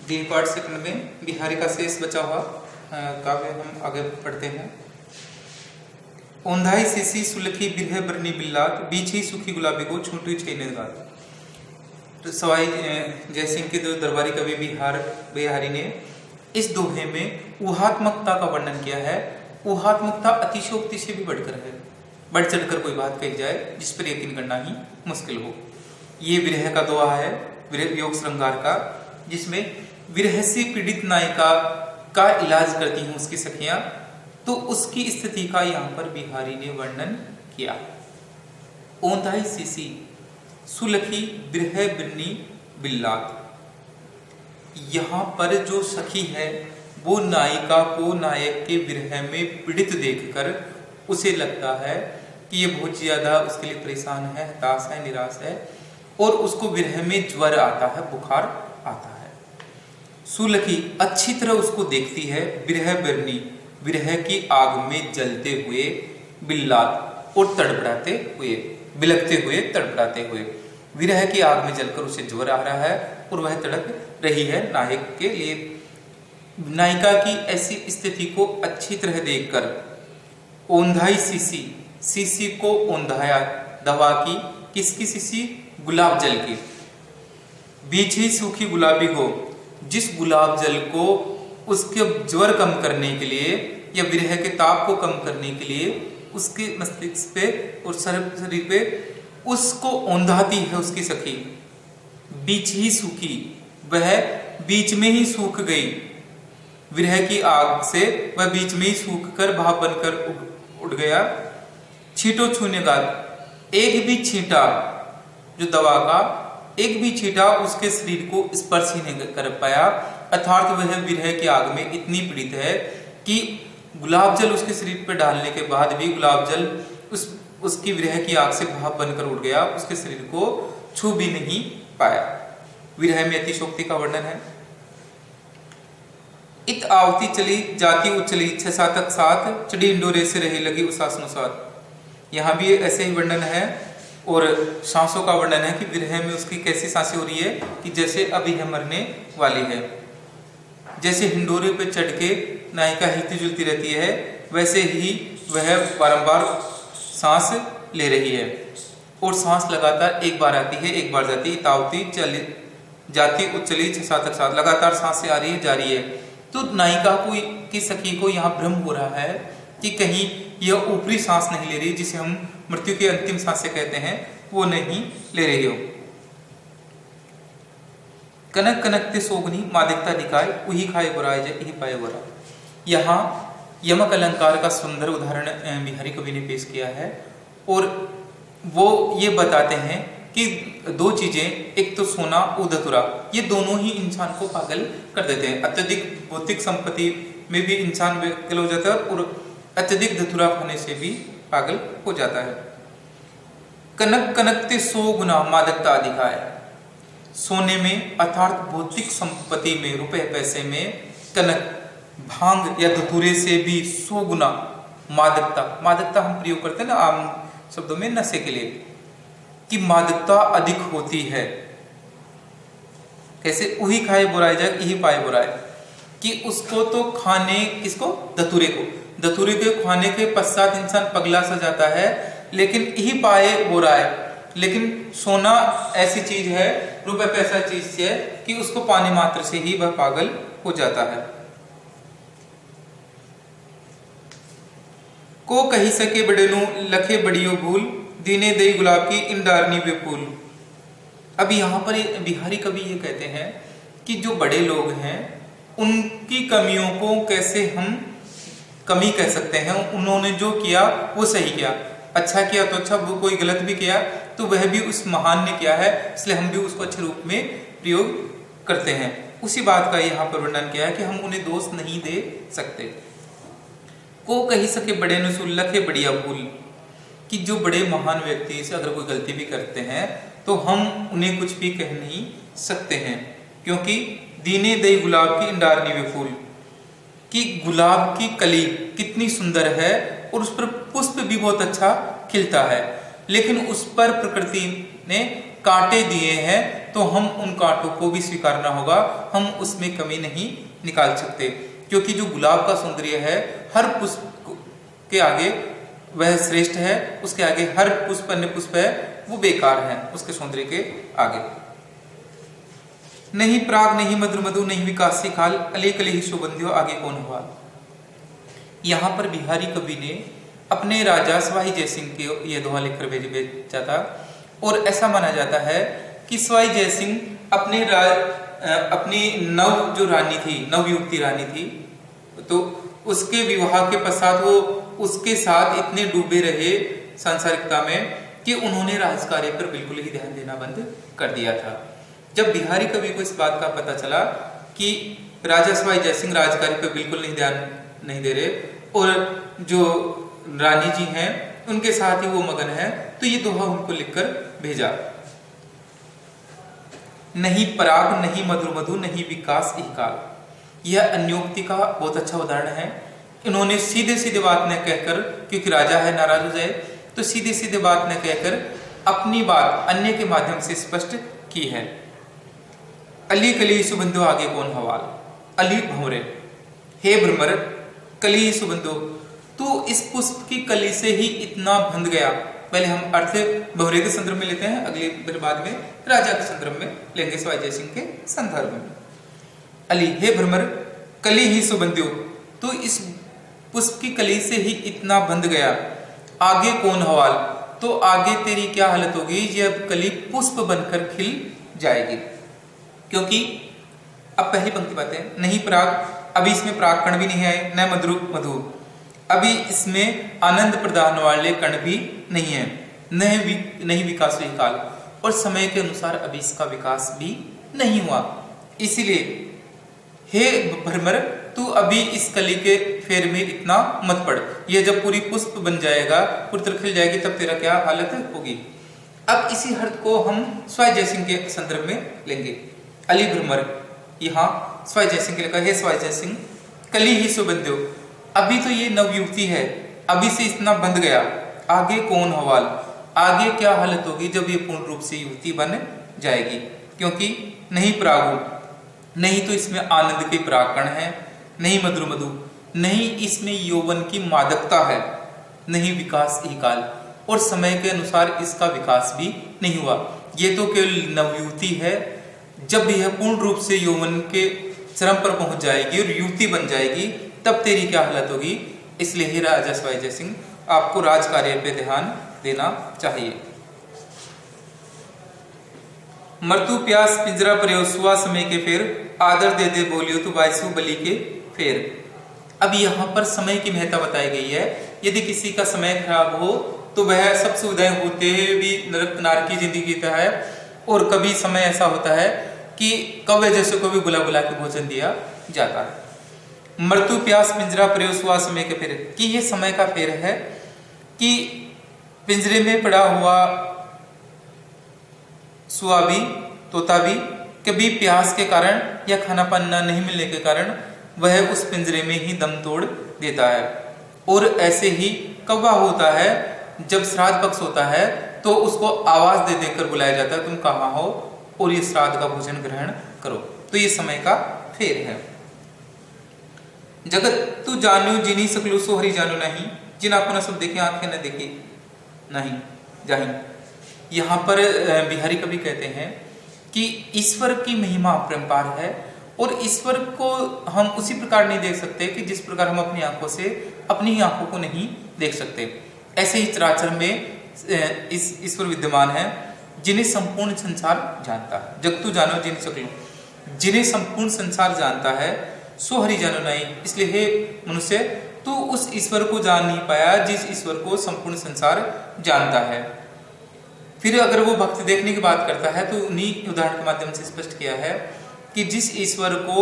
D part second में बिहारी का शेष बचा हुआ काव्य हम आगे पढ़ते हैं। ओंधाई सीसी सुलखी बिरह बरनी बिल्लात बीच ही सुखी गुलाबी को छूटी छेने गात। तो सवाई जयसिंह के जो दरबारी कवि बिहारी ने इस दोहे में ऊहात्मकता का वर्णन किया है। ऊहात्मकता अतिशयोक्ति से भी बढ़कर है, बढ़ चढ़कर कोई बात कही जाए जिस पर यकीन करना ही मुश्किल हो। ये विरह का दोहा है, विरह योग श्रृंगार का, जिसमें विरह से पीड़ित नायिका का इलाज करती हैं उसकी सखियां, तो उसकी स्थिति का यहाँ पर बिहारी ने वर्णन किया। ओंधाई सीसी सुलखी बिरह बिरनी बिल्लात। यहाँ पर जो सखी है वो नायिका को नायक के विरह में पीड़ित देखकर उसे लगता है कि ये बहुत ज्यादा उसके लिए परेशान है, हताश है, निराश है, और उसको विरह में ज्वर आता है, बुखार आता है। सुलखी अच्छी तरह उसको देखती है, बिरह बिरनी विरह की आग में जलते हुए, बिल्लात और तड़पड़ाते हुए, बिलखते हुए, तड़पड़ाते हुए। विरह की आग में जलकर उसे ज्वर आ रहा है और वह तड़प रही है नायक के लिए। नायिका की ऐसी स्थिति को अच्छी तरह देखकर ओंधाई सीसी, सीसी को ओंधाया, दवा की, किसकी सीसी? गुलाब जल की। बीच ही सूखी गुलाबी को, जिस गुलाब जल को उसके ज्वर कम करने के लिए या विरह के ताप को कम करने के लिए उसके मस्तिष्क पे और शरीर पे उसको औंधाती है उसकी सखी। बीच ही सूखी, वह बीच में ही सूख गई विरह की आग से, वह बीच में ही सूख कर भाप बनकर उड़ गया। छींटो छूने का, एक भी छींटा जो दवा का, एक भी छींटा उसके शरीर को स्पर्श ही नहीं कर पाया, अर्थात वह विरह की आग में इतनी पीड़ित है कि गुलाब जल उसके शरीर पर डालने के बाद भी गुलाब जल उसकी विरह की आग से भाप बनकर उड़ गया, उसके शरीर को छू भी नहीं पाया। विरह में अतिशोक्ति का वर्णन है। इत आवती चली जाती उचली छह सातक साथ, चढ़ी इंडोरे से रही लगी उसासनो साथ। यहाँ भी ऐसे ही वर्णन है और सांसों का वर्णन है कि विरह में उसकी कैसी सांसें हो रही है कि जैसे अभी है मरने वाली है। जैसे हिंडोरे पे चढ़ के नायिका हिलती जुलती रहती है, वैसे ही वह बारंबार सांस ले रही है और सांस लगातार एक बार आती है, एक बार जाती है। तावती चली जाती उचली छह सातक साथ, लगातार सांसें आ रही है, जा रही है। तो नायिका को की सखी को यहाँ भ्रम हो रहा है कि कहीं यह ऊपरी सांस नहीं ले रही, जिसे हम मृत्यु की अंतिम सांसें कहते हैं, वो नहीं ले रही हो। कनक कनकते सोगनी मादिकता निकाय, उही खाए बुराय जय इही पाए बुरा। यहाँ यमक अलंकार का सुंदर उदाहरण बिहारी कवि ने पेश किया है और वो ये बताते हैं कि दो चीजें, एक तो सोना और धतूरा, ये दोनों ही इंसान को पागल कर देते हैं। अत्यधिक भौतिक संपत्ति में भी इंसान पागल हो जाता है और अत्यधिक धतूरा खाने से भी पागल हो जाता है। कनक कनकते सो गुना मादकता अधिकाय। सोने में अर्थात भौतिक संपत्ति में, रुपए पैसे में, कनक भांग या धतूरे से भी 100 गुना मादकता, मादकता हम प्रयोग करते हैं ना आम शब्दों में नशे के लिए, कि मादकता अधिक होती है। कैसे? उही खाए बुराई जाए यही पाए बुराई, कि उसको तो खाने, किसको? धतूरे को, धतूरे के खाने के पश्चात इंसान पगला सा जाता है, लेकिन यही पाए बुराई। लेकिन सोना ऐसी चीज है, रुपए पैसा चीज है कि उसको पाने मात्र से ही वह पागल हो जाता है। को कही सके बड़ेनु लखे बड़ियो भूल, दीने दई गुलाब की इन डारनी वे फूल। अब यहाँ पर बिहारी कवि ये कहते हैं कि जो बड़े लोग हैं उनकी कमियों को कैसे हम कमी कह सकते हैं। उन्होंने जो किया वो सही किया, अच्छा किया तो अच्छा, वो कोई गलत भी किया तो वह भी उस महान ने किया है, इसलिए हम भी उसको अच्छे रूप में प्रयोग करते हैं। उसी बात का यहाँ पर वर्णन किया है कि हम उन्हें दोष नहीं दे सकते। को कही सके बड़े नसूल लखे बढ़िया भूल, कि जो बड़े महान व्यक्ति से अगर कोई गलती भी करते हैं तो हम उन्हें कुछ भी कह नहीं सकते हैं, क्योंकि दीने दई गुलाब की इंडारनी वे फूल, कि गुलाब की कली कितनी सुंदर है और उस पर पुष्प भी बहुत अच्छा खिलता है, लेकिन उस पर प्रकृति ने कांटे दिए हैं तो हम उन कांटों को भी स्वीकारना होगा, हम उसमें कमी नहीं निकाल सकते, क्योंकि जो गुलाब का सौंदर्य है हर पुष्प के आगे वह श्रेष्ठ है, उसके आगे हर पुष्प अन्य पुष्प है वो बेकार है उसके सौंदर्य के आगे। नहीं प्राग नहीं मधुर मधु नहीं विकासी काल, अले कले ही सुबंध्यो आगे कौन हुआ। यहाँ पर बिहारी कवि ने अपने राजा सवाई जयसिंह के ये दोहा लिखकर भेजा था, और ऐसा माना जाता है कि सवाई जयसिंह अपनी नव जो रानी थी, नवयुवती रानी थी, तो उसके विवाह के पश्चात वो उसके साथ इतने डूबे रहे सांसारिकता में कि उन्होंने राजकार्य पर बिल्कुल ही ध्यान देना बंद कर दिया था। जब बिहारी कवि को इस बात का पता चला कि राजा सवाई जयसिंह राजकार्य पर बिल्कुल नहीं ध्यान नहीं दे रहे और जो रानी जी हैं उनके साथ ही वो मगन है, तो ये दोहा उनको लिखकर भेजा। नहीं पराग नहीं मधुर मधु नहीं विकास इहकाल, यह अन्योक्ति का बहुत अच्छा उदाहरण है। इन्होंने सीधे सीधे बात न कहकर, क्योंकि राजा है नाराज हो जाए, तो सीधे सीधे बात न कहकर अपनी बात अन्य के माध्यम से स्पष्ट की है। अली कली सुबंधो आगे कौन हवाल, अली भंवरे हे भ्रमर कली सुबंधो, तू इस पुष्प की कली से ही इतना बंध गया। पहले हम अर्थ भंवरे के संदर्भ में लेते हैं, अगले फिर बाद में राजा के संदर्भ में लेंगे, सवाई जयसिंह के संदर्भ में। अली हे भ्रमर कली ही सुबंध्यो, तू इस पुष्प की कली से ही इतना बंध गया, आगे कौन हवाल, तो आगे तेरी क्या हालत होगी जब कली पुष्प बनकर खिल जाएगी। क्योंकि अब पहली पंक्ति बात है, नहीं पराग, अभी इसमें पराग कण भी नहीं आए, न मधुर मधु, अभी इसमें आनंद प्रदान वाले कण भी नहीं है, नहीं विकास काल, और समय के अनुसार अभी इसका विकास भी नहीं हुआ। इसीलिए हे भ्रमर तू अभी इस कली के फेर में इतना मत पड़, ये जब पूरी पुष्प बन जाएगा, पूरी तरह खिल जाएगी, तब तेरा क्या हालत होगी। अब इसी अर्थ को हम सवाई जयसिंह के संदर्भ में लेंगे। अली भ्रमर, यहाँ सवाई जयसिंह के लिखा है, सवाई जयसिंह कली ही सुबंध्यो, अभी तो ये नवयुवती है, अभी से इतना बंध गया, आगे कौन हवाल, आगे क्या हालत होगी जब ये पूर्ण रूप से युवती बन जाएगी। क्योंकि नहीं परागु, नहीं तो इसमें आनंद के परागकण है, नहीं मधुर मधु, नहीं इसमें यौवन की मादकता है, नहीं विकास इहकाल, और समय के अनुसार इसका विकास भी नहीं हुआ। ये तो केवल नवयुवती है, जब यह पूर्ण रूप से यौवन के चरम पर पहुंच जाएगी और युवती बन जाएगी, तब तेरी क्या हालत होगी। इसलिए ही राजा सवाई जयसिंह आपको राजकार्य पे ध्यान देना चाहिए। मृत्यु प्यास पिंजरा प्रयो सुआ समय के फेर, आदर दे दे बोलियो तो बायसु बलि के फेर। अब यहाँ पर समय की महत्ता बताई गई है। यदि किसी का समय खराब हो तो वह सब सुविधाएं होते हुए भी नरक नार की जिंदगी जीता है, और कभी समय ऐसा होता है कि कौवे जैसे को भी बुला बुला के भोजन दिया जाता है। मृत्यु प्यास पिंजरा प्रयो सुआ समय के फेर, कि ये समय का फेर है कि पिंजरे में पड़ा हुआ सुआ भी, तोता भी, कभी प्यास के कारण या खाना पाना नहीं मिलने के कारण वह उस पिंजरे में ही दम तोड़ देता है। और ऐसे ही कौवा होता है, जब श्राद्ध पक्ष होता है तो उसको आवाज दे देकर बुलाया जाता है, तुम कहाँ हो और ये श्राद्ध का भोजन ग्रहण करो। तो ये समय का फेर है। जगत तू जान्यो जिनी सकलु सो हरि जानो नहीं, जिन आंखों ने सब देखे आंखें न देखी नहीं जाही। यहाँ पर बिहारी कवि कहते हैं कि ईश्वर की महिमा अपरंपार है, और ईश्वर को हम उसी प्रकार नहीं देख सकते कि जिस प्रकार हम अपनी आंखों से अपनी ही आंखों को नहीं देख सकते। ऐसे ही चराचर में इस ईश्वर विद्यमान है, जिन्हें संपूर्ण संसार जानता है। जगतु जानो जिन सकलु, जिन्हें संपूर्ण संसार जानता है, सो हरि जानो नहीं। इसलिए हे मनुष्य, तू उस ईश्वर को जान नहीं पाया जिस ईश्वर को संपूर्ण संसार जानता है। फिर अगर वो भक्ति देखने की बात करता है तो उन्हीं उदाहरण के माध्यम से स्पष्ट किया है कि जिस ईश्वर को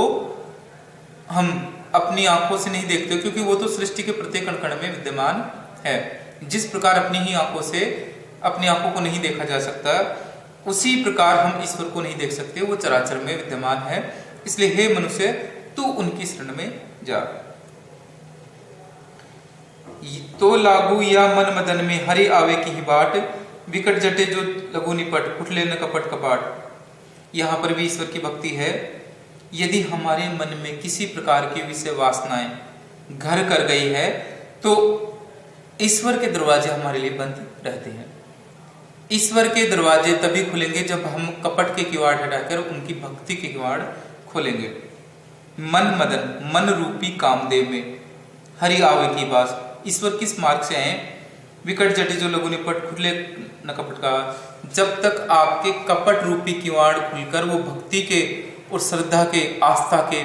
हम अपनी आंखों से नहीं देखते, क्योंकि वो तो सृष्टि के प्रत्येक कण कण में विद्यमान है, जिस प्रकार अपनी ही आंखों से अपनी आंखों को नहीं देखा जा सकता, उसी प्रकार हम ईश्वर को नहीं देख सकते, वो चराचर में विद्यमान है। इसलिए हे मनुष्य, तू उनकी शरण में जा। तो लागू या मन मदन में हरि आवे की ही बाट, विकट जटे जो लघु निपट, उठले न कपट कपाट। यहाँ पर भी ईश्वर की भक्ति है। यदि हमारे मन में किसी प्रकार की विषय वासनाएं घर कर गई है तो ईश्वर के दरवाजे हमारे लिए बंद रहते हैं। ईश्वर के दरवाजे तभी खुलेंगे जब हम कपट के किवाड़ हटाकर उनकी भक्ति के किवाड़ खोलेंगे। मन मदन, मन रूपी कामदेव में हरि आवे की बास। ईश्वर किस मार्ग से आए? विकट जटि जो लोगों ने पट खुले न कपट का। जब तक आपके कपट रूपी किवाड़ खुलकर वो भक्ति के और श्रद्धा के, आस्था के,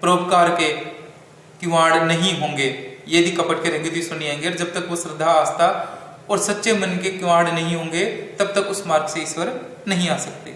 परोपकार के किवाड़ नहीं होंगे, यदि कपट के रहेंगे तो ईश्वर नहीं आएंगे। और जब तक वो श्रद्धा, आस्था और सच्चे मन के किवाड़ नहीं होंगे तब तक उस मार्ग से ईश्वर नहीं आ सकते।